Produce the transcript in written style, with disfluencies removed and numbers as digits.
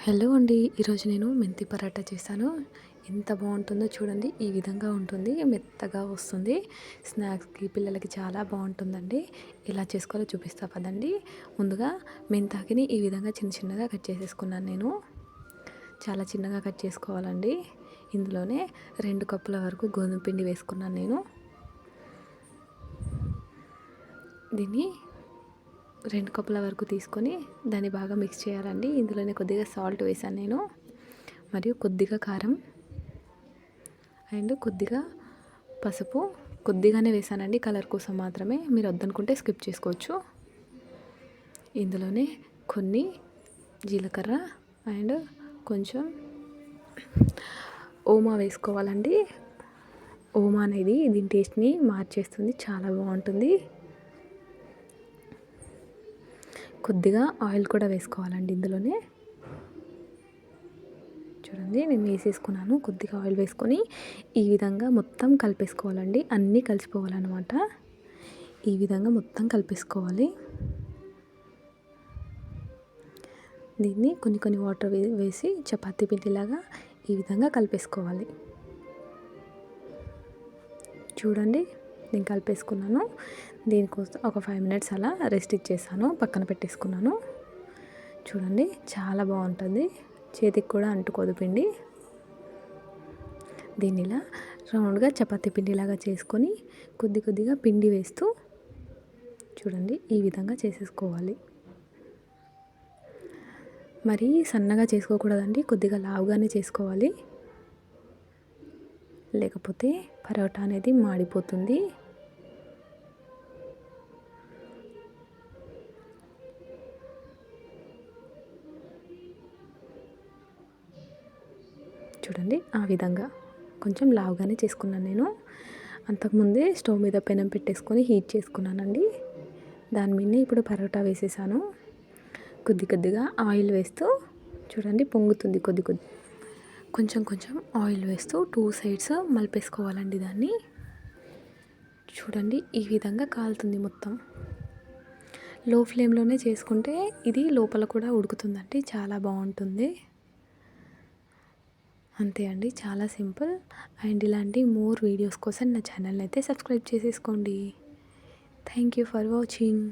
Hello అండి. ఈరోజు నేను మెంతి పరాటా చేశాను. ఎంత బాగుంటుందో చూడండి. ఈ విధంగా ఉంటుంది, మెత్తగా వస్తుంది. స్నాక్స్కి పిల్లలకి చాలా బాగుంటుందండి. ఎలా చేసుకోవాలో చూపిస్తా పదండి. ముందుగా మెంతాకిని ఈ విధంగా చిన్న చిన్నగా కట్ చేసేసుకున్నాను నేను. చాలా చిన్నగా కట్ చేసుకోవాలండి. ఇందులోనే 2 కప్పుల వరకు గోధుమ పిండి వేసుకున్నాను నేను. దీన్ని 2 కప్పుల వరకు తీసుకొని దాన్ని బాగా మిక్స్ చేయాలండి. ఇందులోనే కొద్దిగా సాల్ట్ వేసాను నేను, మరియు కొద్దిగా కారం అండ్ కొద్దిగా పసుపు. కొద్దిగానే వేసానండి, కలర్ కోసం మాత్రమే. మీరు వద్దనుకుంటే స్కిప్ చేసుకోవచ్చు. ఇందులోనే కొన్ని జీలకర్ర అండ్ కొంచెం ఓమా వేసుకోవాలండి. ఓమా అనేది దీని టేస్ట్ని మార్చేస్తుంది, చాలా బాగుంటుంది. కొద్దిగా ఆయిల్ కూడా వేసుకోవాలండి ఇందులోనే. చూడండి, నేను వేసేసుకున్నాను. కొద్దిగా ఆయిల్ వేసుకొని ఈ విధంగా మొత్తం కలిపేసుకోవాలండి. అన్నీ కలిసిపోవాలన్నమాట. ఈ విధంగా మొత్తం కలిపేసుకోవాలి. దీన్ని కొన్ని వాటర్ వేసి చపాతీ పిండిలాగా ఈ విధంగా కలిపేసుకోవాలి. చూడండి, నేను కలిపేసుకున్నాను. దీనికోసం ఒక 5 మినిట్స్ అలా రెస్ట్ ఇచ్చేసాను, పక్కన పెట్టేసుకున్నాను. చూడండి, చాలా బాగుంటుంది. చేతికి కూడా అంటుకోదు పిండి. దీన్ని ఇలా రౌండ్గా చపాతీ పిండిలాగా చేసుకొని కొద్దిగా పిండి వేస్తూ చూడండి ఈ విధంగా చేసేసుకోవాలి. మరీ సన్నగా చేసుకోకూడదండి, కొద్దిగా లావుగానే చేసుకోవాలి. లేకపోతే పరోటా అనేది మాడిపోతుంది. చూడండి, ఆ విధంగా కొంచెం లావుగానే చేసుకున్నాను నేను. అంతకుముందే స్టవ్ మీద పెనం పెట్టేసుకొని హీట్ చేసుకున్నానండి. దాని మీదనే ఇప్పుడు పరోటా వేసేసాను. కొద్దిగా ఆయిల్ వేస్తూ చూడండి పొంగుతుంది. కొంచెం ఆయిల్ వేస్తూ 2 సైడ్స్ మలిపేసుకోవాలండి దాన్ని. చూడండి, ఈ విధంగా కాలుతుంది మొత్తం. లో ఫ్లేమ్లోనే చేసుకుంటే ఇది లోపల కూడా ఉడుకుతుందండి, చాలా బాగుంటుంది. అంతే అండి, చాలా సింపుల్. అండ్ ఇలాంటి మోర్ వీడియోస్ కోసం నా ఛానల్ని అయితే సబ్స్క్రైబ్ చేసేసుకోండి. Thank you for watching.